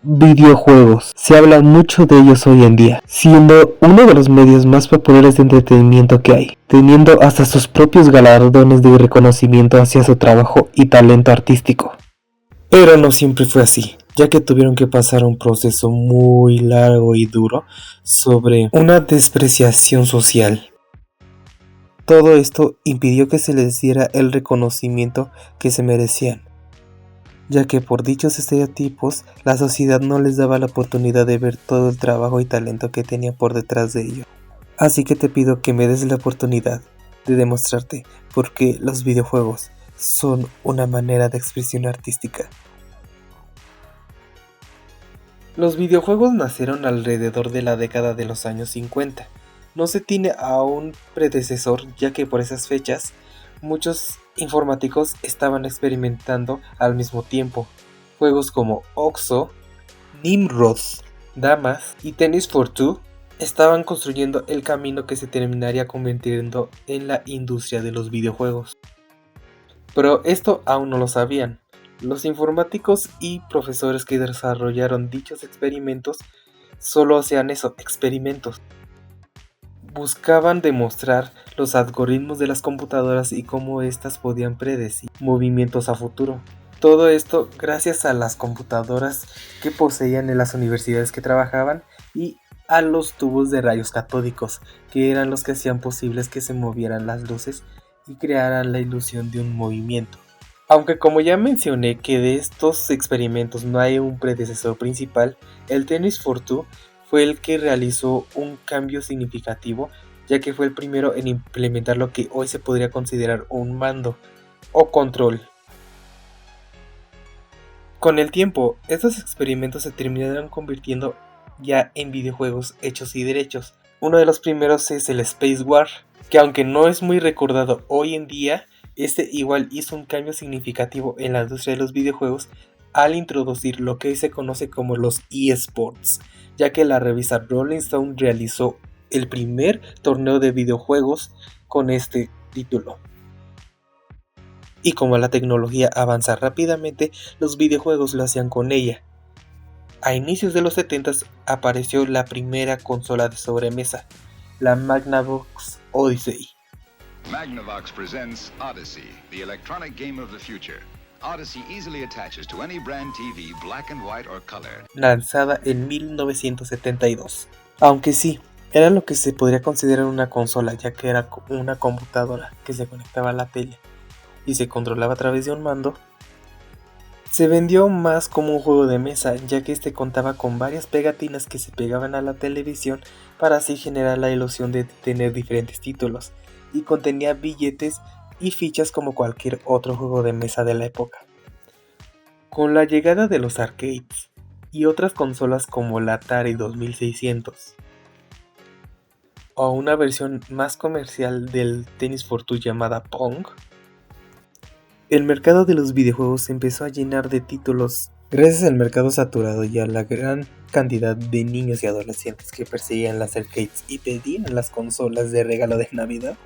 Videojuegos. Se habla mucho de ellos hoy en día, siendo uno de los medios más populares de entretenimiento que hay, teniendo hasta sus propios galardones de reconocimiento hacia su trabajo y talento artístico. Pero no siempre fue así, ya que tuvieron que pasar un proceso muy largo y duro sobre una despreciación social. Todo esto impidió que se les diera el reconocimiento que se merecían, ya que por dichos estereotipos la sociedad no les daba la oportunidad de ver todo el trabajo y talento que tenía por detrás de ello. Así que te pido que me des la oportunidad de demostrarte por qué los videojuegos son una manera de expresión artística. Los videojuegos nacieron alrededor de la década de los años 50. No se tiene a un predecesor, ya que por esas fechas muchos informáticos estaban experimentando al mismo tiempo. Juegos como Oxo, Nimrod, Damas y Tennis for Two estaban construyendo el camino que se terminaría convirtiendo en la industria de los videojuegos. Pero esto aún no lo sabían. Los informáticos y profesores que desarrollaron dichos experimentos solo hacían eso, experimentos. Buscaban demostrar los algoritmos de las computadoras y cómo éstas podían predecir movimientos a futuro. Todo esto gracias a las computadoras que poseían en las universidades que trabajaban y a los tubos de rayos catódicos, que eran los que hacían posibles que se movieran las luces y crearan la ilusión de un movimiento. Aunque como ya mencioné que de estos experimentos no hay un predecesor principal, el Tennis for Two fue el que realizó un cambio significativo, ya que fue el primero en implementar lo que hoy se podría considerar un mando o control. Con el tiempo, estos experimentos se terminaron convirtiendo ya en videojuegos hechos y derechos. Uno de los primeros es el Space War, que aunque no es muy recordado hoy en día, este igual hizo un cambio significativo en la industria de los videojuegos al introducir lo que hoy se conoce como los eSports, ya que la revista Rolling Stone realizó el primer torneo de videojuegos con este título. Y como la tecnología avanza rápidamente, los videojuegos lo hacían con ella. A inicios de los 70s apareció la primera consola de sobremesa, la Magnavox Odyssey. Magnavox presents Odyssey, the electronic game of the future. Odyssey easily attaches to any brand TV, black and white or color. Lanzada en 1972. Aunque sí, era lo que se podría considerar una consola, ya que era una computadora que se conectaba a la tele y se controlaba a través de un mando. Se vendió más como un juego de mesa, ya que este contaba con varias pegatinas que se pegaban a la televisión para así generar la ilusión de tener diferentes títulos, y contenía billetes y fichas como cualquier otro juego de mesa de la época. Con la llegada de los arcades y otras consolas como la Atari 2600 o una versión más comercial del Tennis for Two llamada Pong, el mercado de los videojuegos se empezó a llenar de títulos. Gracias al mercado saturado y a la gran cantidad de niños y adolescentes que perseguían las arcades y pedían las consolas de regalo de Navidad,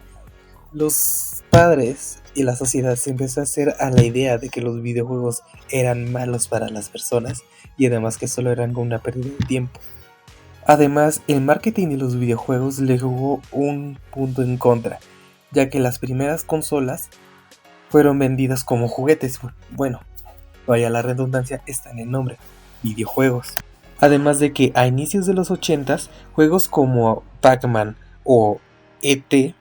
los padres y la sociedad se empezó a hacer a la idea de que los videojuegos eran malos para las personas y además que solo eran una pérdida de tiempo. Además, el marketing de los videojuegos le jugó un punto en contra, ya que las primeras consolas fueron vendidas como juguetes. Bueno, vaya la redundancia, está en el nombre, videojuegos. Además de que a inicios de los 80s, juegos como Pac-Man o E.T.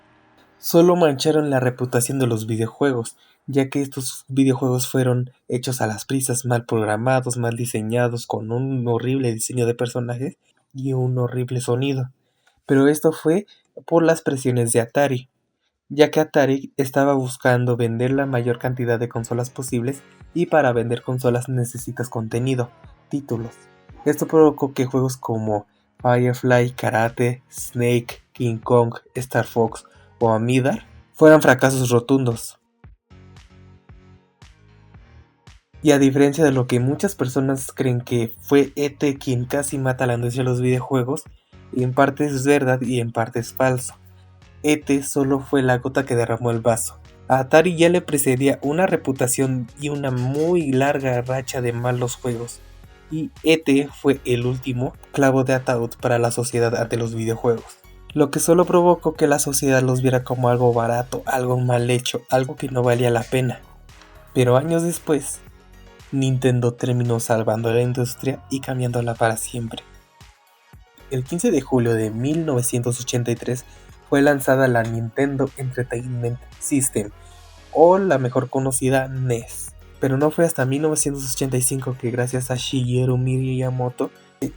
solo mancharon la reputación de los videojuegos, ya que estos videojuegos fueron hechos a las prisas, mal programados, mal diseñados, con un horrible diseño de personajes y un horrible sonido. Pero esto fue por las presiones de Atari, ya que Atari estaba buscando vender la mayor cantidad de consolas posibles y para vender consolas necesitas contenido, títulos. Esto provocó que juegos como Firefly, Karate, Snake, King Kong, Star Fox o Amidar fueran fracasos rotundos. Y a diferencia de lo que muchas personas creen que fue E.T. quien casi mata la industria de los videojuegos, en parte es verdad y en parte es falso. E.T. solo fue la gota que derramó el vaso. A Atari ya le precedía una reputación y una muy larga racha de malos juegos, y E.T. fue el último clavo de ataúd para la sociedad ante los videojuegos, lo que solo provocó que la sociedad los viera como algo barato, algo mal hecho, algo que no valía la pena. Pero años después, Nintendo terminó salvando la industria y cambiándola para siempre. El 15 de julio de 1983 fue lanzada la Nintendo Entertainment System, o la mejor conocida NES. Pero no fue hasta 1985 que, gracias a Shigeru Miyamoto,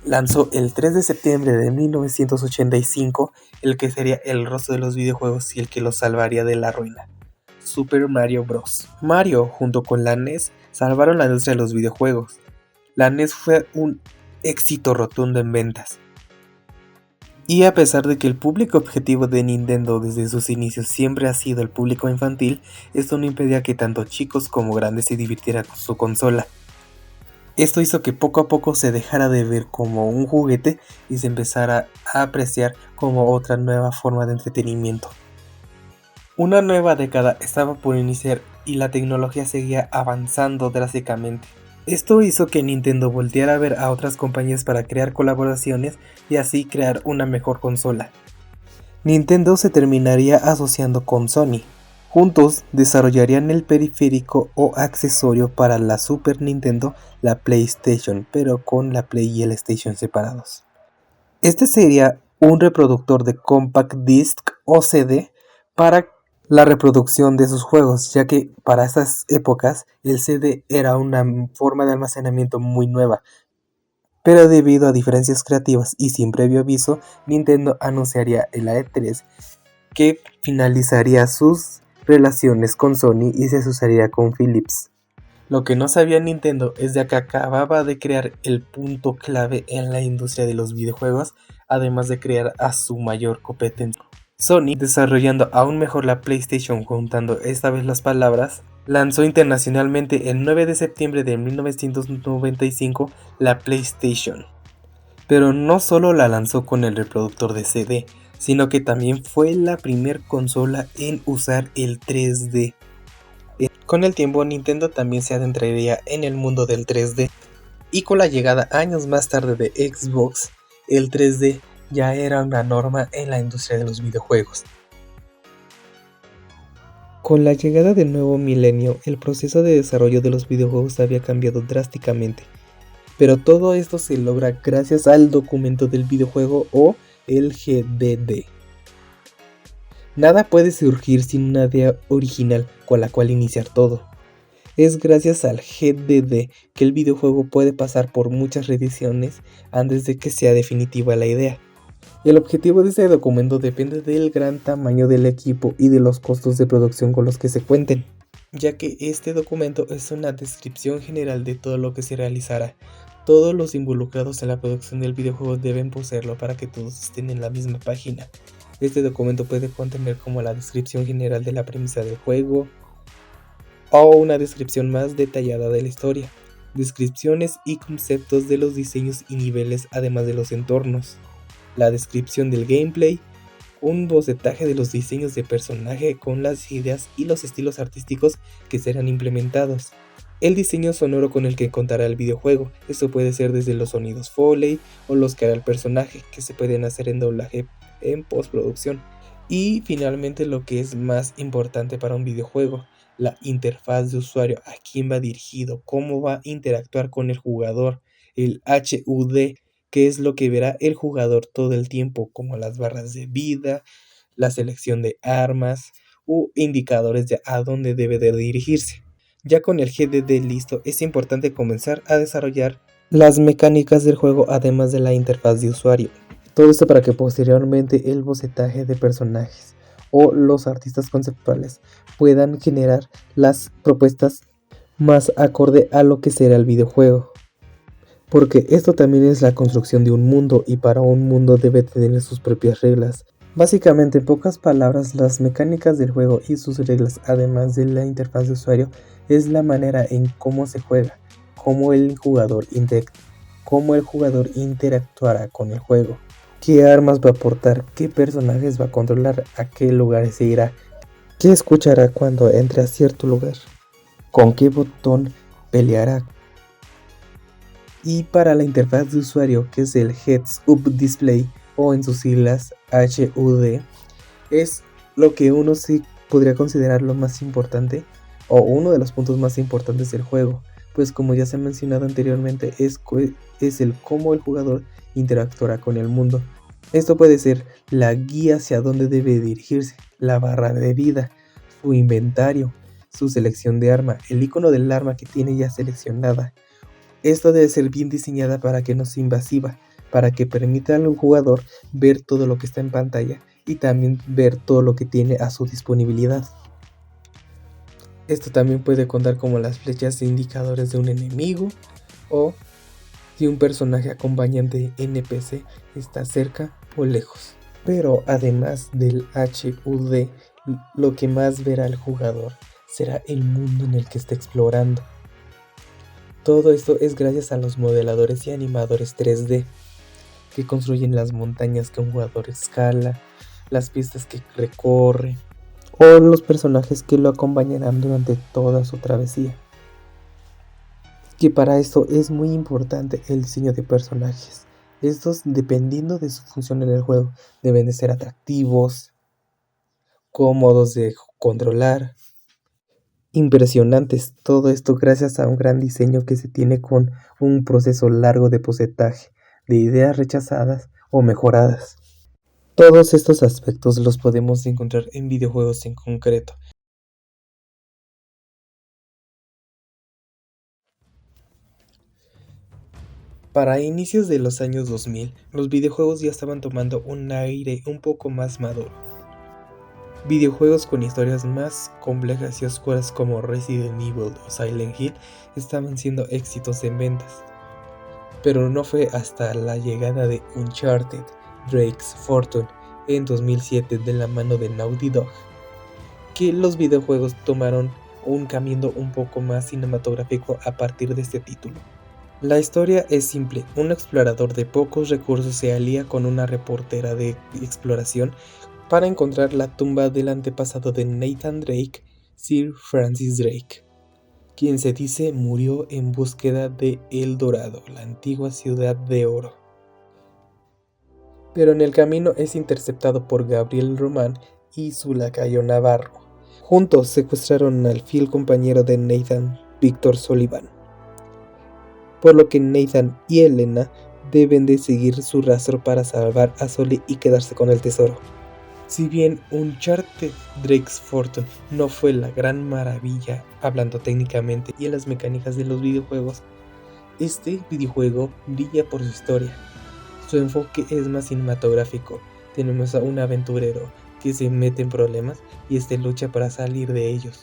lanzó el 3 de septiembre de 1985 el que sería el rostro de los videojuegos y el que los salvaría de la ruina: Super Mario Bros. Mario, junto con la NES, salvaron la industria de los videojuegos. La NES fue un éxito rotundo en ventas. Y a pesar de que el público objetivo de Nintendo desde sus inicios siempre ha sido el público infantil, esto no impedía que tanto chicos como grandes se divirtieran con su consola. Esto hizo que poco a poco se dejara de ver como un juguete y se empezara a apreciar como otra nueva forma de entretenimiento. Una nueva década estaba por iniciar y la tecnología seguía avanzando drásticamente. Esto hizo que Nintendo volteara a ver a otras compañías para crear colaboraciones y así crear una mejor consola. Nintendo se terminaría asociando con Sony. Juntos desarrollarían el periférico o accesorio para la Super Nintendo, la PlayStation, pero con la Play y el Station separados. Este sería un reproductor de Compact Disc o CD para la reproducción de sus juegos, ya que para esas épocas el CD era una forma de almacenamiento muy nueva. Pero debido a diferencias creativas y sin previo aviso, Nintendo anunciaría en la E3 que finalizaría sus relaciones con Sony y se asociaría con Philips. Lo que no sabía Nintendo es de que acababa de crear el punto clave en la industria de los videojuegos, además de crear a su mayor competente. Sony, desarrollando aún mejor la PlayStation, juntando esta vez las palabras, lanzó internacionalmente el 9 de septiembre de 1995 la PlayStation. Pero no solo la lanzó con el reproductor de CD, sino que también fue la primer consola en usar el 3D. Con el tiempo, Nintendo también se adentraría en el mundo del 3D, y con la llegada años más tarde de Xbox, el 3D ya era una norma en la industria de los videojuegos. Con la llegada del nuevo milenio, el proceso de desarrollo de los videojuegos había cambiado drásticamente, pero todo esto se logra gracias al documento del videojuego o el GDD. Nada puede surgir sin una idea original con la cual iniciar todo. Es gracias al GDD que el videojuego puede pasar por muchas reediciones antes de que sea definitiva la idea. El objetivo de este documento depende del gran tamaño del equipo y de los costos de producción con los que se cuenten, ya que este documento es una descripción general de todo lo que se realizará. Todos los involucrados en la producción del videojuego deben poseerlo para que todos estén en la misma página. Este documento puede contener como la descripción general de la premisa del juego o una descripción más detallada de la historia, descripciones y conceptos de los diseños y niveles, además de los entornos, la descripción del gameplay, un bocetaje de los diseños de personaje con las ideas y los estilos artísticos que serán implementados, el diseño sonoro con el que contará el videojuego. Esto puede ser desde los sonidos Foley o los que hará el personaje, que se pueden hacer en doblaje en postproducción. Y finalmente, lo que es más importante para un videojuego, la interfaz de usuario, a quién va dirigido, cómo va a interactuar con el jugador, el HUD, que es lo que verá el jugador todo el tiempo, como las barras de vida, la selección de armas u indicadores de a dónde debe de dirigirse. Ya con el GDD listo, es importante comenzar a desarrollar las mecánicas del juego, además de la interfaz de usuario. Todo esto para que posteriormente el bocetaje de personajes o los artistas conceptuales puedan generar las propuestas más acorde a lo que será el videojuego. Porque esto también es la construcción de un mundo, y para un mundo debe tener sus propias reglas. Básicamente, en pocas palabras, las mecánicas del juego y sus reglas, además de la interfaz de usuario, es la manera en cómo se juega, cómo el jugador interactuará con el juego, qué armas va a portar, qué personajes va a controlar, a qué lugares se irá, qué escuchará cuando entre a cierto lugar, con qué botón peleará. Y para la interfaz de usuario, que es el Heads Up Display o en sus siglas HUD, es lo que uno sí podría considerar lo más importante o uno de los puntos más importantes del juego, pues como ya se ha mencionado anteriormente es el cómo el jugador interactuará con el mundo. Esto puede ser la guía hacia dónde debe dirigirse, la barra de vida, su inventario, su selección de arma, el icono del arma que tiene ya seleccionada. Esto debe ser bien diseñada para que no sea invasiva, para que permita al jugador ver todo lo que está en pantalla y también ver todo lo que tiene a su disponibilidad. Esto también puede contar como las flechas e indicadores de un enemigo o si un personaje acompañante NPC está cerca o lejos. Pero además del HUD, lo que más verá el jugador será el mundo en el que está explorando. Todo esto es gracias a los modeladores y animadores 3D que construyen las montañas que un jugador escala, las pistas que recorre o los personajes que lo acompañarán durante toda su travesía. Que para esto es muy importante el diseño de personajes. Estos, dependiendo de su función en el juego, deben de ser atractivos, cómodos de controlar, impresionantes. Todo esto gracias a un gran diseño que se tiene con un proceso largo de bocetaje, de ideas rechazadas o mejoradas. Todos estos aspectos los podemos encontrar en videojuegos en concreto. Para inicios de los años 2000, los videojuegos ya estaban tomando un aire un poco más maduro. Videojuegos con historias más complejas y oscuras como Resident Evil o Silent Hill estaban siendo éxitos en ventas. Pero no fue hasta la llegada de Uncharted: Drake's Fortune en 2007 de la mano de Naughty Dog que los videojuegos tomaron un camino un poco más cinematográfico a partir de este título. La historia es simple: un explorador de pocos recursos se alía con una reportera de exploración para encontrar la tumba del antepasado de Nathan Drake, Sir Francis Drake, quien se dice murió en búsqueda de El Dorado, la antigua ciudad de oro. Pero en el camino es interceptado por Gabriel Román y su lacayo Navarro. Juntos secuestraron al fiel compañero de Nathan, Victor Sullivan, por lo que Nathan y Elena deben de seguir su rastro para salvar a Sully y quedarse con el tesoro. Si bien Uncharted Drake's Fortune no fue la gran maravilla hablando técnicamente y en las mecánicas de los videojuegos, este videojuego brilla por su historia. Su enfoque es más cinematográfico. Tenemos a un aventurero que se mete en problemas y lucha para salir de ellos.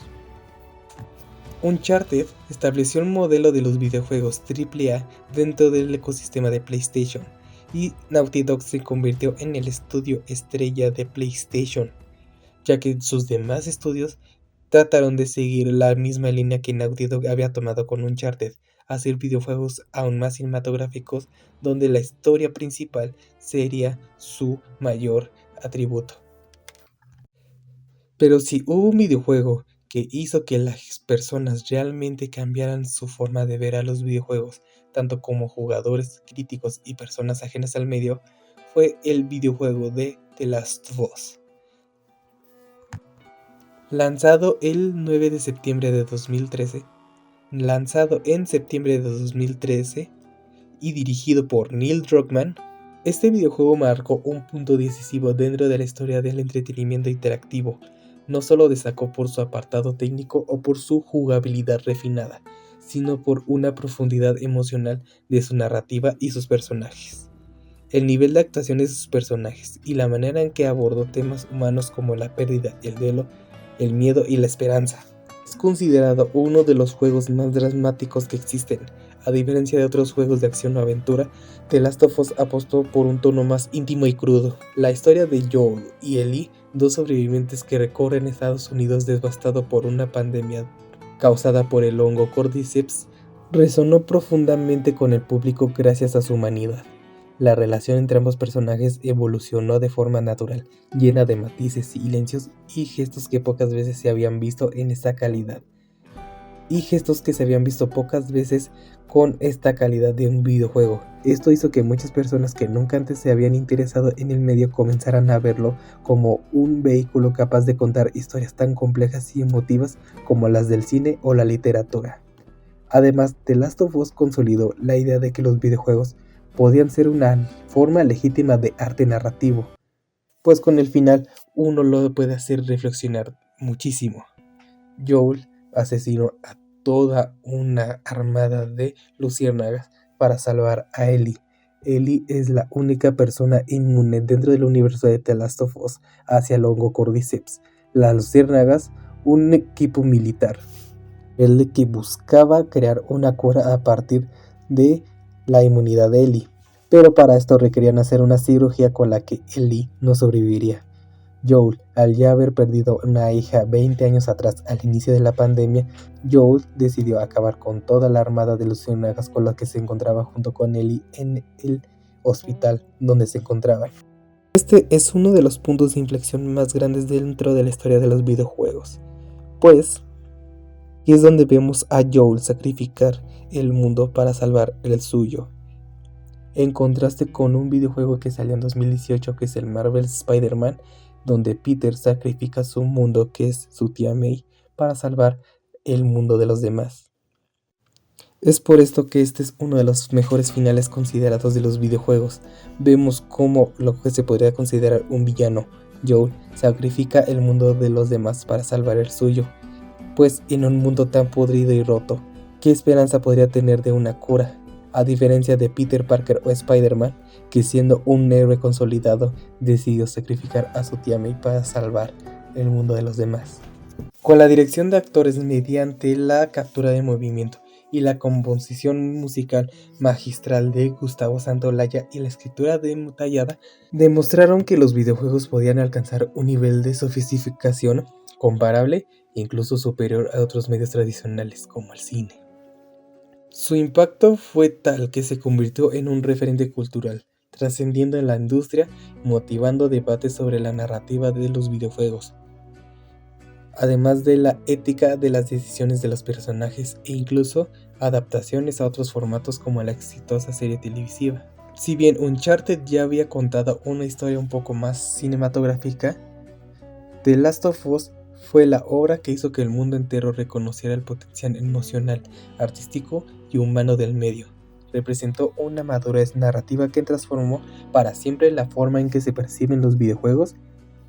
Uncharted estableció un modelo de los videojuegos AAA dentro del ecosistema de PlayStation, y Naughty Dog se convirtió en el estudio estrella de PlayStation, ya que sus demás estudios trataron de seguir la misma línea que Naughty Dog había tomado con Uncharted, hacer videojuegos aún más cinematográficos donde la historia principal sería su mayor atributo. Pero si hubo un videojuego que hizo que las personas realmente cambiaran su forma de ver a los videojuegos, tanto como jugadores, críticos y personas ajenas al medio, fue el videojuego de The Last of Us. Lanzado el 9 de septiembre de 2013, y dirigido por Neil Druckmann, este videojuego marcó un punto decisivo dentro de la historia del entretenimiento interactivo. No solo destacó por su apartado técnico o por su jugabilidad refinada, sino por una profundidad emocional de su narrativa y sus personajes. El nivel de actuación de sus personajes y la manera en que abordó temas humanos como la pérdida, el duelo, el miedo y la esperanza. Es considerado uno de los juegos más dramáticos que existen. A diferencia de otros juegos de acción o aventura, The Last of Us apostó por un tono más íntimo y crudo. La historia de Joel y Ellie, dos sobrevivientes que recorren Estados Unidos devastado por una pandemia causada por el hongo Cordyceps, resonó profundamente con el público gracias a su humanidad. La relación entre ambos personajes evolucionó de forma natural, llena de matices, silencios y gestos que pocas veces se habían visto en esta calidad. y gestos que se habían visto pocas veces con esta calidad de un videojuego. Esto hizo que muchas personas que nunca antes se habían interesado en el medio comenzaran a verlo como un vehículo capaz de contar historias tan complejas y emotivas como las del cine o la literatura. Además, The Last of Us consolidó la idea de que los videojuegos podían ser una forma legítima de arte narrativo, pues con el final uno lo puede hacer reflexionar muchísimo. Joel asesinó a toda una armada de luciérnagas para salvar a Ellie. Ellie es la única persona inmune dentro del universo de The Last of Us hacia el hongo Cordyceps. Las luciérnagas, un equipo militar, el que buscaba crear una cura a partir de la inmunidad de Ellie, pero para esto requerían hacer una cirugía con la que Ellie no sobreviviría. Joel, al ya haber perdido una hija 20 años atrás al inicio de la pandemia, Joel decidió acabar con toda la armada de luciérnagas con la que se encontraba junto con Ellie en el hospital donde se encontraban. Este es uno de los puntos de inflexión más grandes dentro de la historia de los videojuegos, pues y es donde vemos a Joel sacrificar el mundo para salvar el suyo. En contraste con un videojuego que salió en 2018 que es el Marvel Spider-Man, donde Peter sacrifica su mundo, que es su tía May, para salvar el mundo de los demás. Es por esto que este es uno de los mejores finales considerados de los videojuegos. Vemos cómo lo que se podría considerar un villano, Joel, sacrifica el mundo de los demás para salvar el suyo. Pues en un mundo tan podrido y roto, ¿qué esperanza podría tener de una cura? A diferencia de Peter Parker o Spider-Man, que siendo un héroe consolidado, decidió sacrificar a su tía May para salvar el mundo de los demás. Con la dirección de actores mediante la captura de movimiento y la composición musical magistral de Gustavo Santaolalla y la escritura detallada, demostraron que los videojuegos podían alcanzar un nivel de sofisticación comparable e incluso superior a otros medios tradicionales como el cine. Su impacto fue tal que se convirtió en un referente cultural, trascendiendo en la industria, motivando debates sobre la narrativa de los videojuegos, además de la ética de las decisiones de los personajes e incluso adaptaciones a otros formatos como la exitosa serie televisiva. Si bien Uncharted ya había contado una historia un poco más cinematográfica, The Last of Us fue la obra que hizo que el mundo entero reconociera el potencial emocional, artístico y humano del medio. Representó una madurez narrativa que transformó para siempre la forma en que se perciben los videojuegos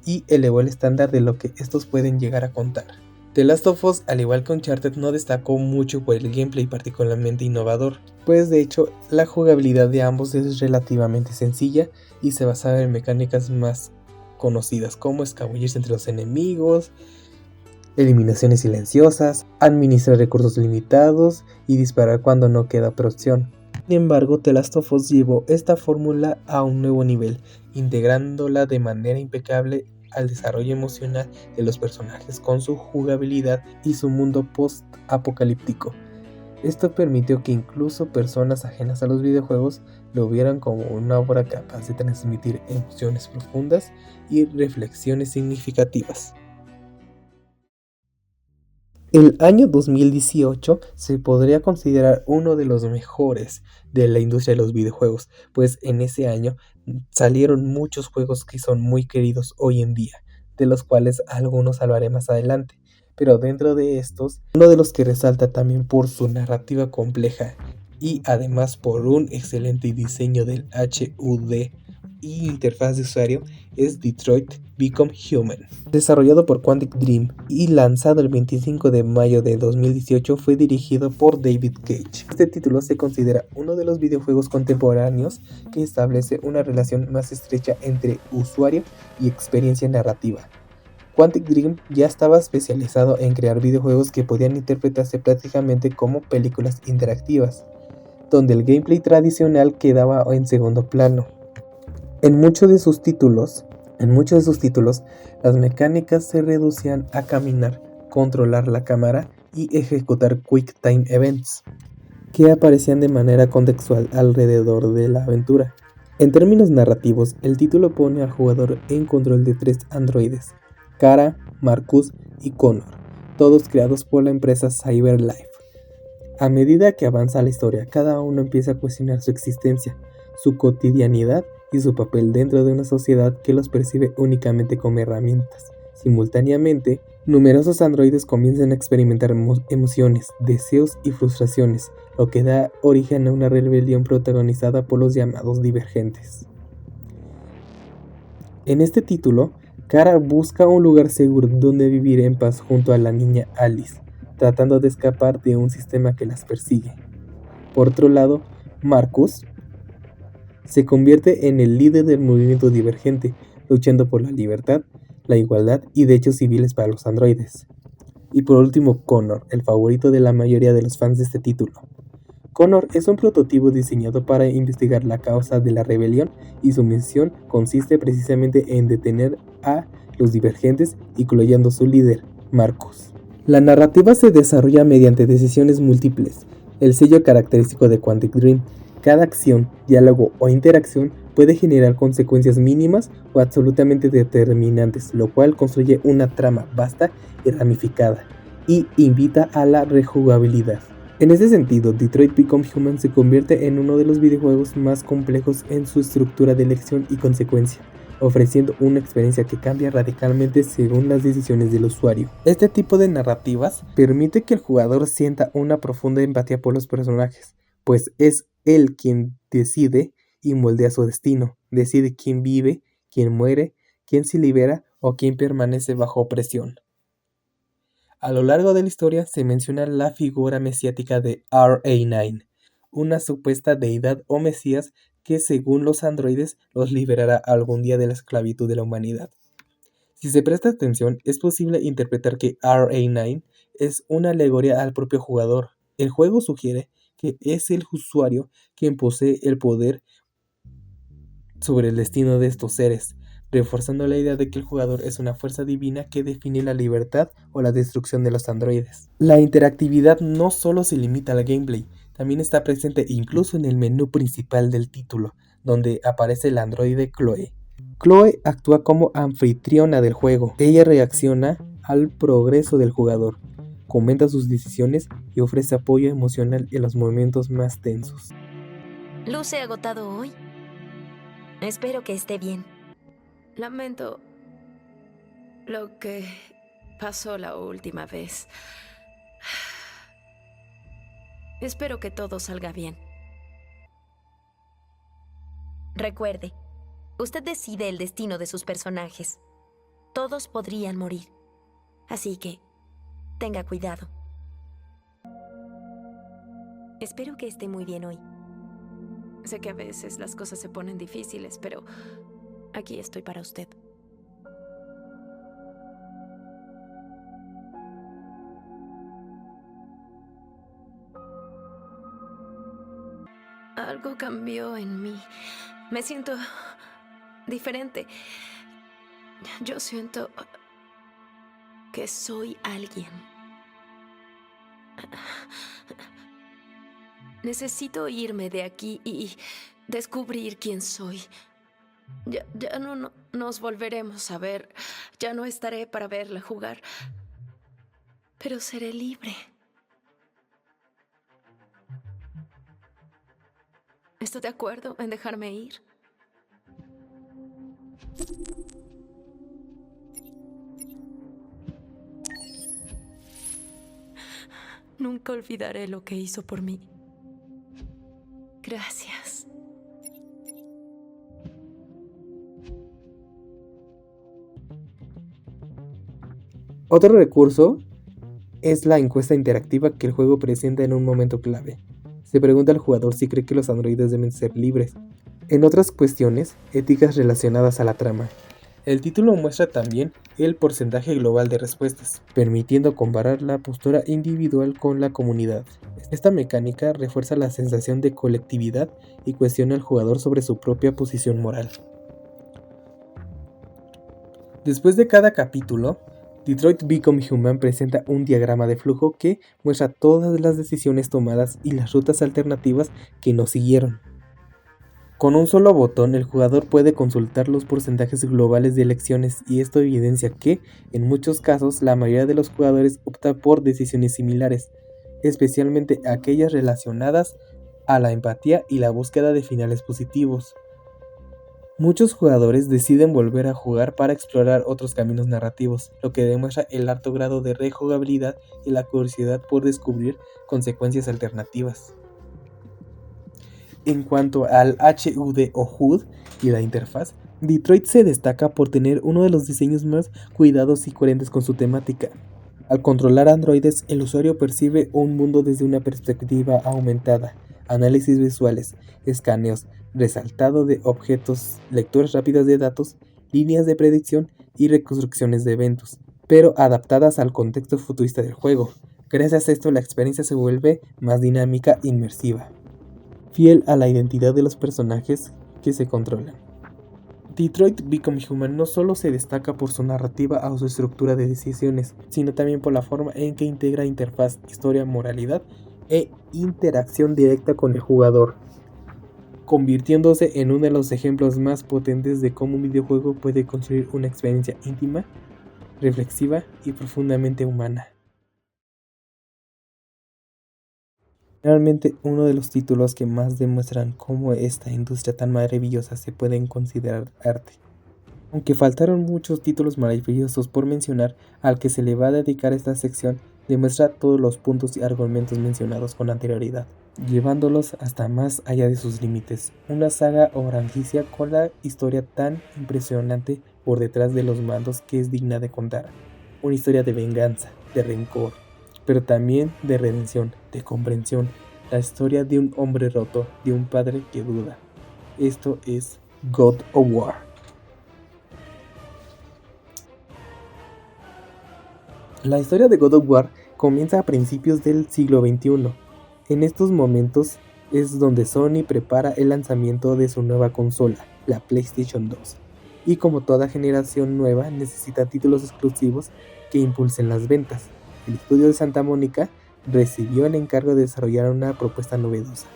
y elevó el estándar de lo que estos pueden llegar a contar. The Last of Us, al igual que Uncharted, no destacó mucho por el gameplay particularmente innovador, pues de hecho la jugabilidad de ambos es relativamente sencilla y se basaba en mecánicas más conocidas como escabullirse entre los enemigos, eliminaciones silenciosas, administrar recursos limitados y disparar cuando no queda otra opción. Sin embargo, The Last of Us llevó esta fórmula a un nuevo nivel, integrándola de manera impecable al desarrollo emocional de los personajes con su jugabilidad y su mundo post-apocalíptico. Esto permitió que incluso personas ajenas a los videojuegos lo vieran como una obra capaz de transmitir emociones profundas y reflexiones significativas. El año 2018 se podría considerar uno de los mejores de la industria de los videojuegos, pues en ese año salieron muchos juegos que son muy queridos hoy en día, de los cuales algunos hablaré más adelante, pero dentro de estos, uno de los que resalta también por su narrativa compleja y además por un excelente diseño del HUD y interfaz de usuario es Detroit Become Human. Desarrollado por Quantic Dream y lanzado el 25 de mayo de 2018, fue dirigido por David Cage. Este título se considera uno de los videojuegos contemporáneos que establece una relación más estrecha entre usuario y experiencia narrativa. Quantic Dream ya estaba especializado en crear videojuegos que podían interpretarse prácticamente como películas interactivas, donde el gameplay tradicional quedaba en segundo plano. En muchos de sus títulos, las mecánicas se reducían a caminar, controlar la cámara y ejecutar Quick Time Events, que aparecían de manera contextual alrededor de la aventura. En términos narrativos, el título pone al jugador en control de 3 androides, Kara, Marcus y Connor, todos creados por la empresa CyberLife. A medida que avanza la historia, cada uno empieza a cuestionar su existencia, su cotidianidad y su papel dentro de una sociedad que los percibe únicamente como herramientas. Simultáneamente, numerosos androides comienzan a experimentar emociones, deseos y frustraciones, lo que da origen a una rebelión protagonizada por los llamados divergentes. En este título, Kara busca un lugar seguro donde vivir en paz junto a la niña Alice, tratando de escapar de un sistema que las persigue. Por otro lado, Marcus se convierte en el líder del movimiento divergente, luchando por la libertad, la igualdad y derechos civiles para los androides. Y por último, Connor, el favorito de la mayoría de los fans de este título. Connor es un prototipo diseñado para investigar la causa de la rebelión y su misión consiste precisamente en detener a los divergentes, incluyendo su líder, Marcus. La narrativa se desarrolla mediante decisiones múltiples, el sello característico de Quantic Dream. Cada acción, diálogo o interacción puede generar consecuencias mínimas o absolutamente determinantes, lo cual construye una trama vasta y ramificada, y invita a la rejugabilidad. En ese sentido, Detroit Become Human se convierte en uno de los videojuegos más complejos en su estructura de elección y consecuencia, ofreciendo una experiencia que cambia radicalmente según las decisiones del usuario. Este tipo de narrativas permite que el jugador sienta una profunda empatía por los personajes, pues es él quien decide y moldea su destino, decide quién vive, quién muere, quién se libera o quién permanece bajo opresión. A lo largo de la historia se menciona la figura mesiática de RA9, una supuesta deidad o mesías que según los androides los liberará algún día de la esclavitud de la humanidad. Si se presta atención, es posible interpretar que RA9 es una alegoría al propio jugador. El juego sugiere que es el usuario quien posee el poder sobre el destino de estos seres, reforzando la idea de que el jugador es una fuerza divina que define la libertad o la destrucción de los androides. La interactividad no solo se limita al gameplay, también está presente incluso en el menú principal del título, donde aparece el androide Chloe. Chloe actúa como anfitriona del juego. Ella reacciona al progreso del jugador, comenta sus decisiones y ofrece apoyo emocional en los momentos más tensos. ¿Luce agotado hoy? Espero que esté bien. Lamento lo que pasó la última vez. Espero que todo salga bien. Recuerde, usted decide el destino de sus personajes. Todos podrían morir. Así que, tenga cuidado. Espero que esté muy bien hoy. Sé que a veces las cosas se ponen difíciles, pero aquí estoy para usted. Algo cambió en mí. Me siento diferente. Yo siento que soy alguien. Necesito irme de aquí y descubrir quién soy. Ya no nos volveremos a ver. Ya no estaré para verla jugar. Pero seré libre. ¿Está de acuerdo en dejarme ir? Nunca olvidaré lo que hizo por mí. Gracias. Otro recurso es la encuesta interactiva que el juego presenta en un momento clave. Se pregunta al jugador si cree que los androides deben ser libres. En otras cuestiones, éticas relacionadas a la trama. El título muestra también el porcentaje global de respuestas, permitiendo comparar la postura individual con la comunidad. Esta mecánica refuerza la sensación de colectividad y cuestiona al jugador sobre su propia posición moral. Después de cada capítulo, Detroit Become Human presenta un diagrama de flujo que muestra todas las decisiones tomadas y las rutas alternativas que no siguieron. Con un solo botón, el jugador puede consultar los porcentajes globales de elecciones y esto evidencia que, en muchos casos, la mayoría de los jugadores opta por decisiones similares, especialmente aquellas relacionadas a la empatía y la búsqueda de finales positivos. Muchos jugadores deciden volver a jugar para explorar otros caminos narrativos, lo que demuestra el alto grado de rejugabilidad y la curiosidad por descubrir consecuencias alternativas. En cuanto al HUD o HUD y la interfaz, Detroit se destaca por tener uno de los diseños más cuidados y coherentes con su temática. Al controlar androides, el usuario percibe un mundo desde una perspectiva aumentada, análisis visuales, escaneos, resaltado de objetos, lecturas rápidas de datos, líneas de predicción y reconstrucciones de eventos, pero adaptadas al contexto futurista del juego. Gracias a esto, la experiencia se vuelve más dinámica e inmersiva, fiel a la identidad de los personajes que se controlan. Detroit Become Human no solo se destaca por su narrativa o su estructura de decisiones, sino también por la forma en que integra interfaz, historia, moralidad e interacción directa con el jugador, convirtiéndose en uno de los ejemplos más potentes de cómo un videojuego puede construir una experiencia íntima, reflexiva y profundamente humana. Realmente uno de los títulos que más demuestran cómo esta industria tan maravillosa se puede considerar arte. Aunque faltaron muchos títulos maravillosos por mencionar, al que se le va a dedicar esta sección demuestra todos los puntos y argumentos mencionados con anterioridad, llevándolos hasta más allá de sus límites. Una saga o franquicia con la historia tan impresionante por detrás de los mandos que es digna de contar. Una historia de venganza, de rencor, pero también de redención, de comprensión. La historia de un hombre roto, de un padre que duda. Esto es God of War. La historia de God of War comienza a principios del siglo XXI. En estos momentos es donde Sony prepara el lanzamiento de su nueva consola, la PlayStation 2. Y como toda generación nueva necesita títulos exclusivos que impulsen las ventas. El estudio de Santa Mónica recibió el encargo de desarrollar una propuesta novedosa.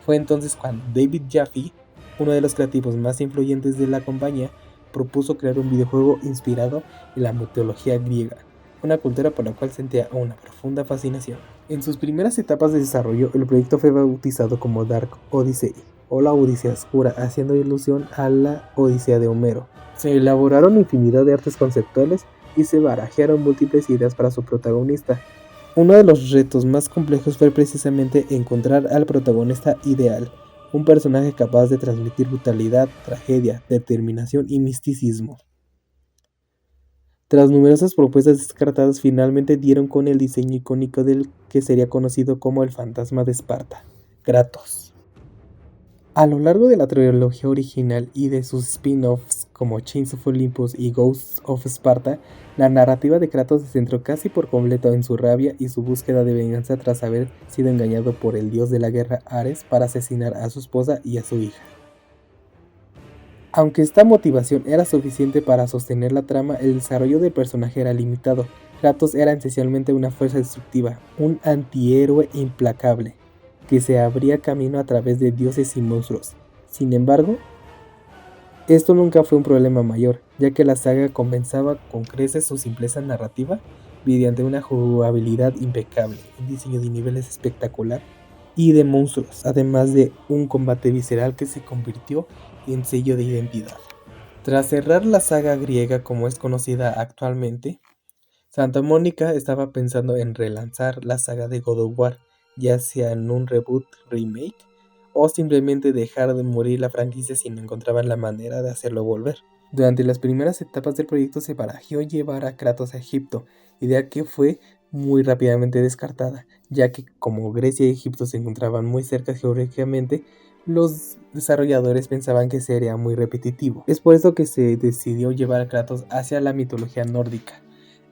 Fue entonces cuando David Jaffe, uno de los creativos más influyentes de la compañía, propuso crear un videojuego inspirado en la mitología griega, una cultura por la cual sentía una profunda fascinación. En sus primeras etapas de desarrollo, el proyecto fue bautizado como Dark Odyssey, o la Odisea Oscura, haciendo alusión a la Odisea de Homero. Se elaboraron infinidad de artes conceptuales y se barajearon múltiples ideas para su protagonista. Uno de los retos más complejos fue precisamente encontrar al protagonista ideal, un personaje capaz de transmitir brutalidad, tragedia, determinación y misticismo. Tras numerosas propuestas descartadas, finalmente dieron con el diseño icónico del que sería conocido como el fantasma de Esparta, Kratos. A lo largo de la trilogía original y de sus spin-offs como Chains of Olympus y Ghosts of Sparta, la narrativa de Kratos se centró casi por completo en su rabia y su búsqueda de venganza tras haber sido engañado por el dios de la guerra Ares para asesinar a su esposa y a su hija. Aunque esta motivación era suficiente para sostener la trama, el desarrollo del personaje era limitado. Kratos era esencialmente una fuerza destructiva, un antihéroe implacable, que se abría camino a través de dioses y monstruos. Sin embargo, esto nunca fue un problema mayor, ya que la saga compensaba con creces su simpleza narrativa mediante una jugabilidad impecable, un diseño de niveles espectacular y de monstruos, además de un combate visceral que se convirtió en sello de identidad. Tras cerrar la saga griega como es conocida actualmente, Santa Mónica estaba pensando en relanzar la saga de God of War, ya sea en un reboot, remake, o simplemente dejar de morir la franquicia si no encontraban la manera de hacerlo volver. Durante las primeras etapas del proyecto se barajeó llevar a Kratos a Egipto, idea que fue muy rápidamente descartada, ya que como Grecia y Egipto se encontraban muy cerca geográficamente, los desarrolladores pensaban que sería muy repetitivo. Es por eso que se decidió llevar a Kratos hacia la mitología nórdica,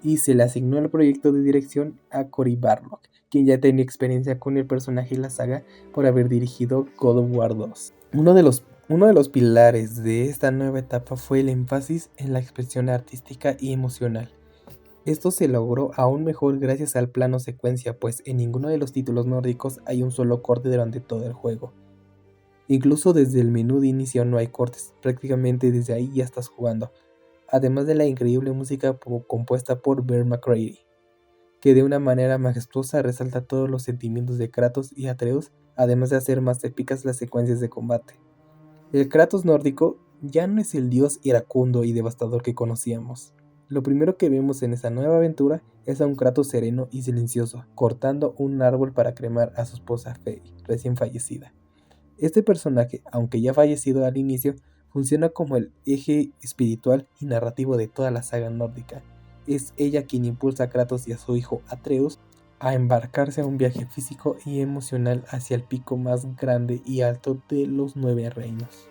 y se le asignó el proyecto de dirección a Cory Barlog, quien ya tenía experiencia con el personaje y la saga por haber dirigido God of War 2. Uno de los pilares de esta nueva etapa fue el énfasis en la expresión artística y emocional. Esto se logró aún mejor gracias al plano secuencia, pues en ninguno de los títulos nórdicos hay un solo corte durante todo el juego. Incluso desde el menú de inicio no hay cortes, prácticamente desde ahí ya estás jugando, además de la increíble música compuesta por Bear McCreary. que de una manera majestuosa resalta todos los sentimientos de Kratos y Atreus, además de hacer más épicas las secuencias de combate. El Kratos nórdico ya no es el dios iracundo y devastador que conocíamos. Lo primero que vemos en esta nueva aventura es a un Kratos sereno y silencioso, cortando un árbol para cremar a su esposa Frey, recién fallecida. Este personaje, aunque ya fallecido al inicio, funciona como el eje espiritual y narrativo de toda la saga nórdica. Es ella quien impulsa a Kratos y a su hijo Atreus a embarcarse a un viaje físico y emocional hacia el pico más grande y alto de los 9 reinos.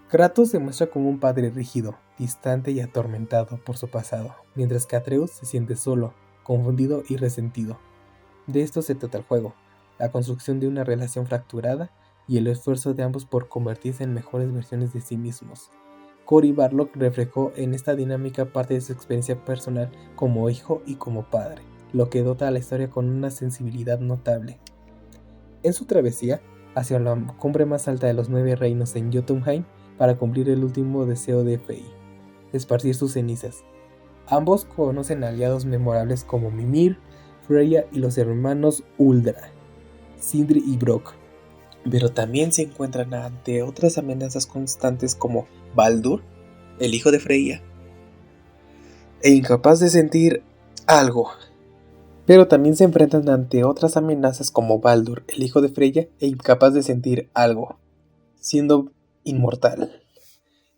Kratos se muestra como un padre rígido, distante y atormentado por su pasado, mientras que Atreus se siente solo, confundido y resentido. De esto se trata el juego, la construcción de una relación fracturada y el esfuerzo de ambos por convertirse en mejores versiones de sí mismos. Cory Barlog reflejó en esta dinámica parte de su experiencia personal como hijo y como padre, lo que dota a la historia con una sensibilidad notable. En su travesía hacia la cumbre más alta de los 9 reinos en Jotunheim para cumplir el último deseo de Frey, esparcir sus cenizas. Ambos conocen aliados memorables como Mimir, Freya y los hermanos Uldra, Sindri y Brok, pero también se encuentran ante otras amenazas constantes como Baldur, el hijo de Freya, e incapaz de sentir algo. Pero también se enfrentan ante otras amenazas como Baldur, el hijo de Freya, e incapaz de sentir algo, siendo inmortal.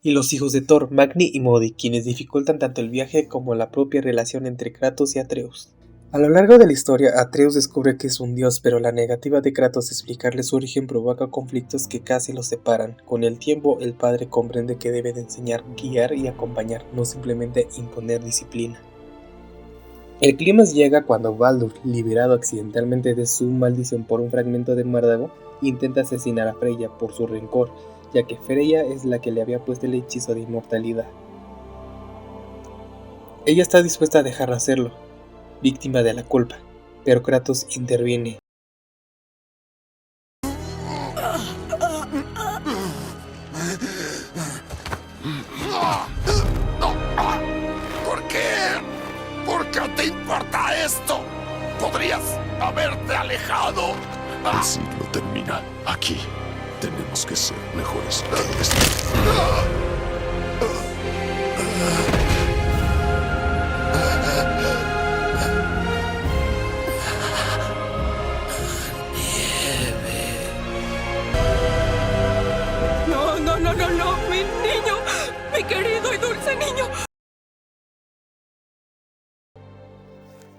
Y los hijos de Thor, Magni y Modi, quienes dificultan tanto el viaje como la propia relación entre Kratos y Atreus. A lo largo de la historia, Atreus descubre que es un dios, pero la negativa de Kratos de explicarle su origen provoca conflictos que casi los separan. Con el tiempo, el padre comprende que debe de enseñar, guiar y acompañar, no simplemente imponer disciplina. El clímax llega cuando Baldur, liberado accidentalmente de su maldición por un fragmento de muérdago, intenta asesinar a Freya por su rencor, ya que Freya es la que le había puesto el hechizo de inmortalidad. Ella está dispuesta a dejar de hacerlo, víctima de la culpa, pero Kratos interviene. ¿Por qué? ¿Por qué te importa esto? ¿Podrías haberte alejado? El siglo termina aquí. Tenemos que ser mejores. No, mi niño, mi querido y dulce niño.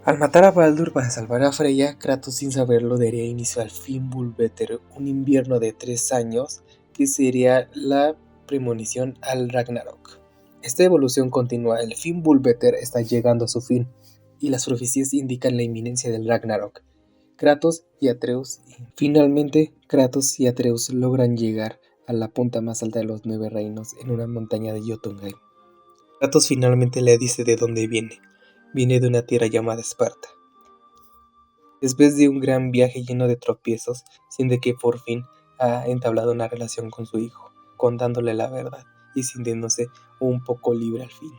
Al matar a Baldur para salvar a Freya, Kratos sin saberlo daría inicio al Fimbulvetr, un invierno de 3 años que sería la premonición al Ragnarok. Esta evolución continua, el Fimbulvetr está llegando a su fin, y las profecías indican la inminencia del Ragnarok. Finalmente, Kratos y Atreus logran llegar a la punta más alta de los 9 reinos en una montaña de Jotunheim. Kratos finalmente le dice de dónde viene. Viene de una tierra llamada Esparta. Después de un gran viaje lleno de tropiezos, siente que por fin ha entablado una relación con su hijo, contándole la verdad y sintiéndose un poco libre al fin.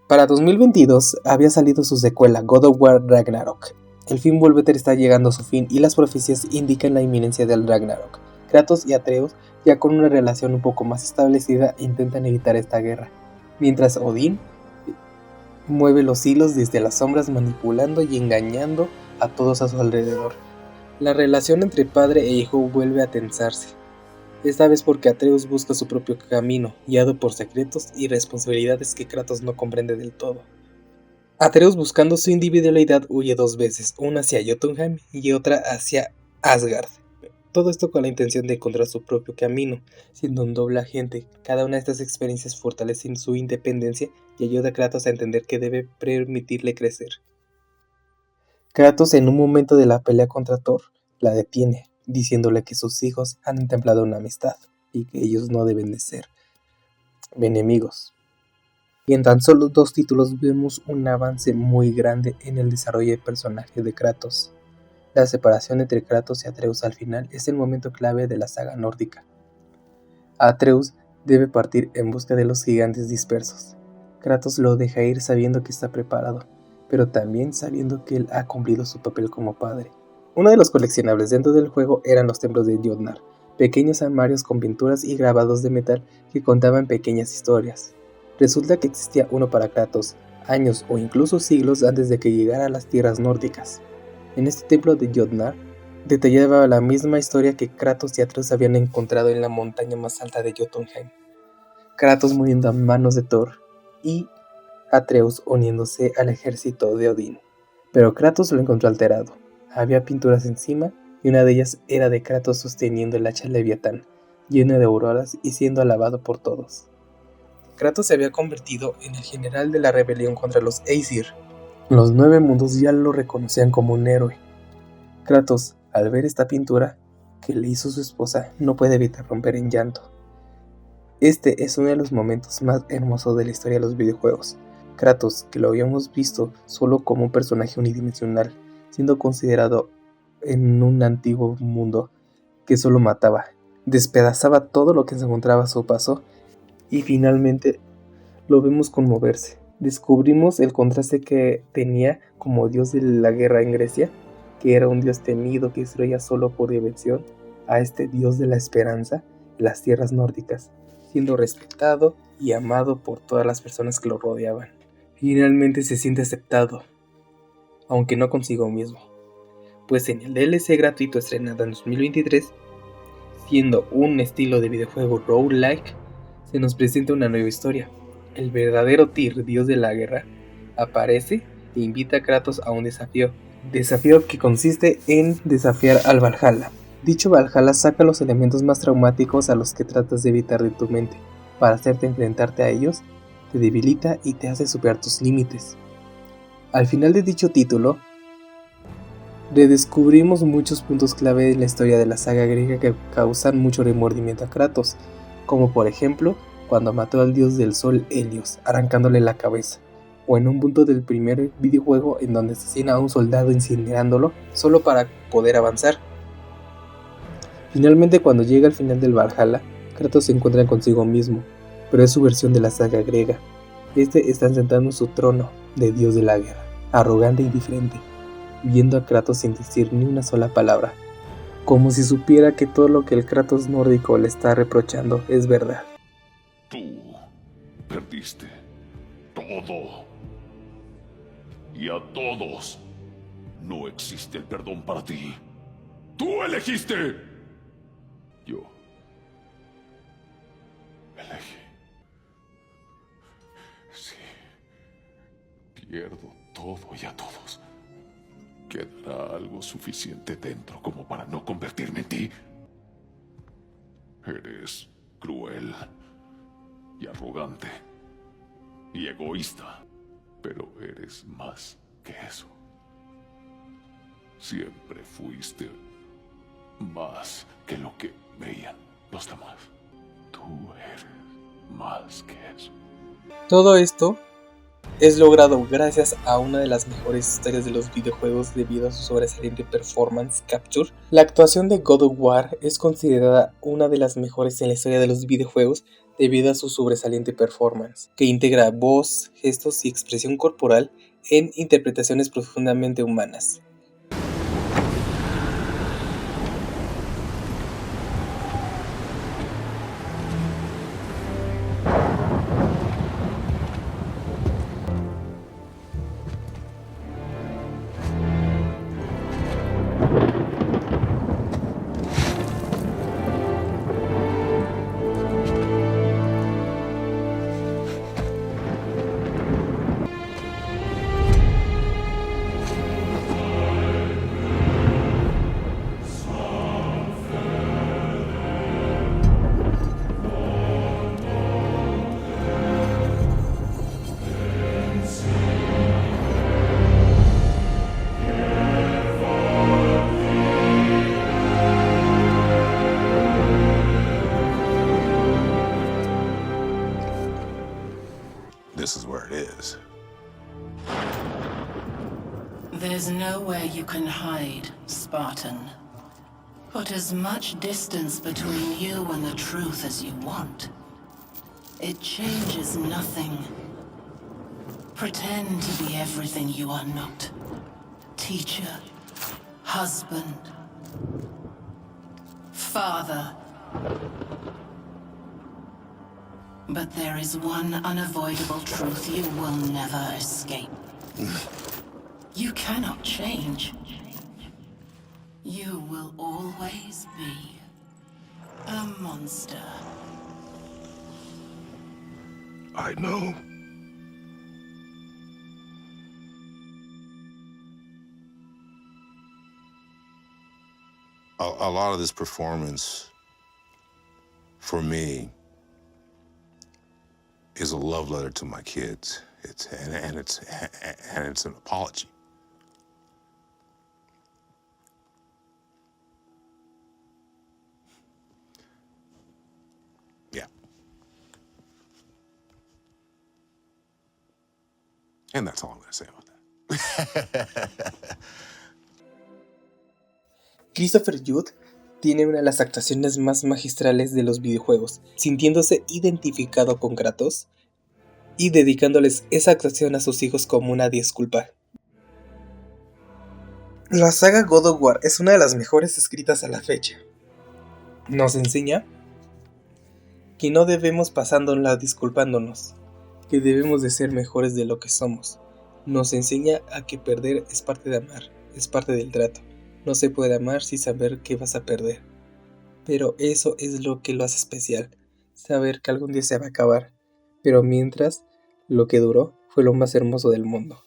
Para 2022 había salido su secuela, God of War Ragnarok. El Fimbulvetr está llegando a su fin y las profecías indican la inminencia del Ragnarok. Kratos y Atreus, ya con una relación un poco más establecida, intentan evitar esta guerra, mientras Odín mueve los hilos desde las sombras manipulando y engañando a todos a su alrededor. La relación entre padre e hijo vuelve a tensarse, esta vez porque Atreus busca su propio camino, guiado por secretos y responsabilidades que Kratos no comprende del todo. Atreus, buscando su individualidad, huye 2 veces, una hacia Jotunheim y otra hacia Asgard. Todo esto con la intención de encontrar su propio camino, siendo un doble agente. Cada una de estas experiencias fortalecen su independencia y ayuda a Kratos a entender que debe permitirle crecer. Kratos, en un momento de la pelea contra Thor, la detiene, diciéndole que sus hijos han entablado una amistad y que ellos no deben de ser enemigos. Y en tan solo 2 títulos vemos un avance muy grande en el desarrollo de personaje de Kratos. La separación entre Kratos y Atreus al final es el momento clave de la saga nórdica. Atreus debe partir en busca de los gigantes dispersos. Kratos lo deja ir sabiendo que está preparado, pero también sabiendo que él ha cumplido su papel como padre. Uno de los coleccionables dentro del juego eran los templos de Jotnar, pequeños armarios con pinturas y grabados de metal que contaban pequeñas historias. Resulta que existía uno para Kratos, años o incluso siglos antes de que llegara a las tierras nórdicas. En este templo de Jotnar detallaba la misma historia que Kratos y Atreus habían encontrado en la montaña más alta de Jotunheim. Kratos muriendo a manos de Thor y Atreus uniéndose al ejército de Odín. Pero Kratos lo encontró alterado. Había pinturas encima y una de ellas era de Kratos sosteniendo el hacha Leviatán, lleno de auroras y siendo alabado por todos. Kratos se había convertido en el general de la rebelión contra los Aesir. Los 9 mundos ya lo reconocían como un héroe. Kratos, al ver esta pintura que le hizo su esposa, no puede evitar romper en llanto. Este es uno de los momentos más hermosos de la historia de los videojuegos. Kratos, que lo habíamos visto solo como un personaje unidimensional, siendo considerado en un antiguo mundo que solo mataba, despedazaba todo lo que se encontraba a su paso y finalmente lo vemos conmoverse. Descubrimos el contraste que tenía como dios de la guerra en Grecia, que era un dios temido que destruía solo por diversión, a este dios de la esperanza en las tierras nórdicas, siendo respetado y amado por todas las personas que lo rodeaban. Finalmente se siente aceptado, aunque no consigo mismo, pues en el DLC gratuito estrenado en 2023, siendo un estilo de videojuego roguelike, se nos presenta una nueva historia. El verdadero Tyr, dios de la guerra, aparece e invita a Kratos a un desafío que consiste en desafiar al Valhalla. Dicho Valhalla saca los elementos más traumáticos a los que tratas de evitar de tu mente. Para hacerte enfrentarte a ellos, te debilita y te hace superar tus límites. Al final de dicho título, redescubrimos muchos puntos clave en la historia de la saga griega que causan mucho remordimiento a Kratos, como por ejemplo, cuando mató al dios del sol Helios, arrancándole la cabeza, o en un punto del primer videojuego en donde asesina a un soldado incinerándolo solo para poder avanzar. Finalmente, cuando llega al final del Valhalla, Kratos se encuentra consigo mismo, pero es su versión de la saga griega. Este está sentado en su trono de dios de la guerra, arrogante y diferente, viendo a Kratos sin decir ni una sola palabra, como si supiera que todo lo que el Kratos nórdico le está reprochando es verdad. Tú perdiste todo. Y a todos. No existe el perdón para ti. ¡Tú elegiste! Yo elegí. Si pierdo todo y a todos, ¿quedará algo suficiente dentro como para no convertirme en ti? Eres cruel y arrogante y egoísta, pero eres más que eso. Siempre fuiste más que lo que veían los demás. Tú eres más que eso. Todo esto es logrado gracias a una de las mejores historias de los videojuegos debido a su sobresaliente performance capture. La actuación de God of War es considerada una de las mejores en la historia de los videojuegos debido a su sobresaliente performance, que integra voz, gestos y expresión corporal en interpretaciones profundamente humanas. This is where it is. There's nowhere you can hide, Spartan. Put as much distance between you and the truth as you want. It changes nothing. Pretend to be everything you are not. Teacher, husband, father. But there is one unavoidable truth you will never escape. You cannot change. You will always be a monster. I know. A lot of this performance, for me, is a love letter to my kids. It's an apology. Yeah. And that's all I'm going to say about that. Christopher Judd tiene una de las actuaciones más magistrales de los videojuegos, sintiéndose identificado con Kratos y dedicándoles esa actuación a sus hijos como una disculpa. La saga God of War es una de las mejores escritas a la fecha. Nos enseña que no debemos pasándola disculpándonos, que debemos de ser mejores de lo que somos. Nos enseña a que perder es parte de amar, es parte del trato. No se puede amar sin saber que vas a perder. Pero eso es lo que lo hace especial, saber que algún día se va a acabar. Pero mientras, lo que duró fue lo más hermoso del mundo.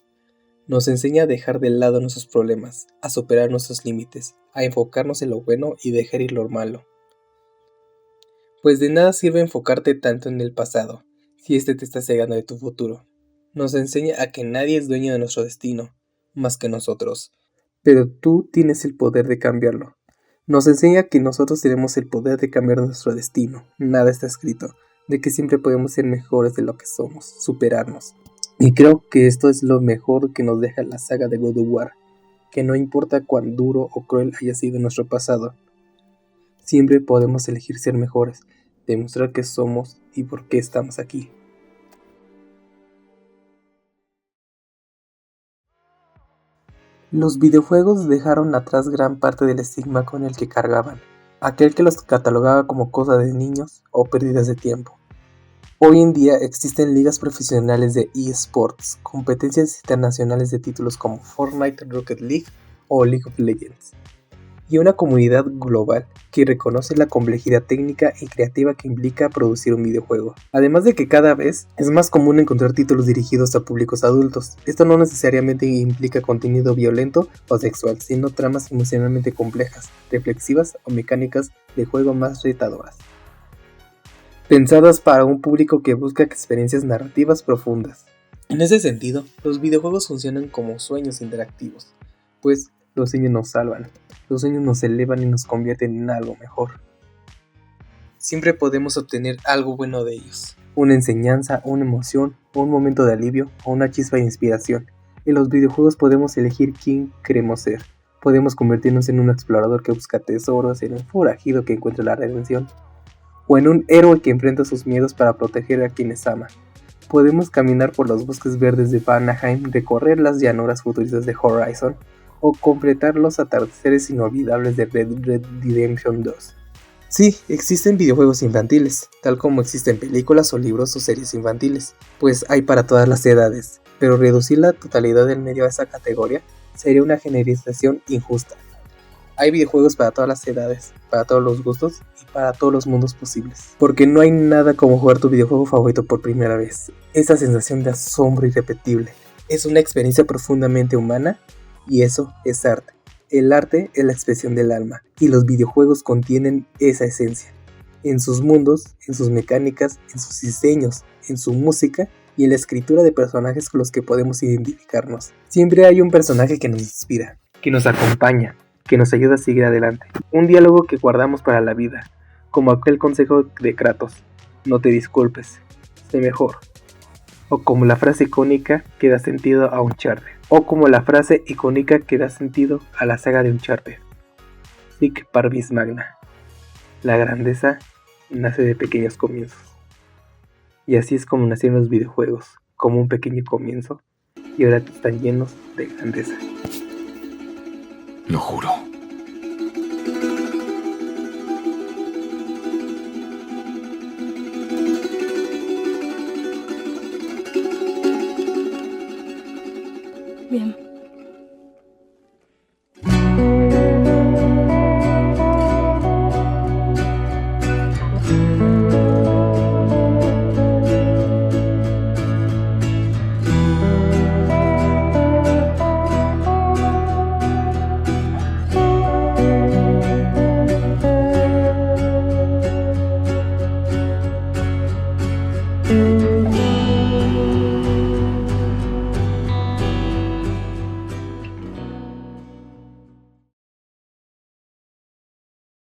Nos enseña a dejar de lado nuestros problemas, a superar nuestros límites, a enfocarnos en lo bueno y dejar ir lo malo. Pues de nada sirve enfocarte tanto en el pasado, si este te está cegando de tu futuro. Nos enseña a que nadie es dueño de nuestro destino, más que nosotros. Pero tú tienes el poder de cambiarlo. Nos enseña que nosotros tenemos el poder de cambiar nuestro destino. Nada está escrito, de que siempre podemos ser mejores de lo que somos, superarnos. Y creo que esto es lo mejor que nos deja la saga de God of War, que no importa cuán duro o cruel haya sido nuestro pasado, siempre podemos elegir ser mejores, demostrar que somos y por qué estamos aquí. Los videojuegos dejaron atrás gran parte del estigma con el que cargaban, aquel que los catalogaba como cosa de niños o pérdidas de tiempo. Hoy en día existen ligas profesionales de eSports, competencias internacionales de títulos como Fortnite, Rocket League o League of Legends, y una comunidad global que reconoce la complejidad técnica y creativa que implica producir un videojuego. Además de que cada vez es más común encontrar títulos dirigidos a públicos adultos. Esto no necesariamente implica contenido violento o sexual, sino tramas emocionalmente complejas, reflexivas o mecánicas de juego más retadoras, pensadas para un público que busca experiencias narrativas profundas. En ese sentido, los videojuegos funcionan como sueños interactivos, pues los sueños nos salvan, los sueños nos elevan y nos convierten en algo mejor. Siempre podemos obtener algo bueno de ellos, una enseñanza, una emoción, un momento de alivio o una chispa de inspiración. En los videojuegos podemos elegir quién queremos ser. Podemos convertirnos en un explorador que busca tesoros, en un forajido que encuentra la redención, o en un héroe que enfrenta sus miedos para proteger a quienes ama. Podemos caminar por los bosques verdes de Vanaheim, recorrer las llanuras futuristas de Horizon, o completar los atardeceres inolvidables de Red Dead Redemption 2. Sí, existen videojuegos infantiles, tal como existen películas o libros o series infantiles, pues hay para todas las edades, pero reducir la totalidad del medio a esa categoría sería una generalización injusta. Hay videojuegos para todas las edades, para todos los gustos y para todos los mundos posibles. Porque no hay nada como jugar tu videojuego favorito por primera vez. Esa sensación de asombro irrepetible. Es una experiencia profundamente humana y eso es arte. El arte es la expresión del alma y los videojuegos contienen esa esencia. En sus mundos, en sus mecánicas, en sus diseños, en su música y en la escritura de personajes con los que podemos identificarnos. Siempre hay un personaje que nos inspira, que nos acompaña, que nos ayuda a seguir adelante. Un diálogo que guardamos para la vida, como aquel consejo de Kratos: no te disculpes, sé mejor. O como la frase icónica que da sentido a Uncharted. O como la frase icónica que da sentido a la saga de Uncharted: Sic parvis magna. La grandeza nace de pequeños comienzos. Y así es como nacieron los videojuegos, como un pequeño comienzo y ahora están llenos de grandeza. Lo juro. Bien.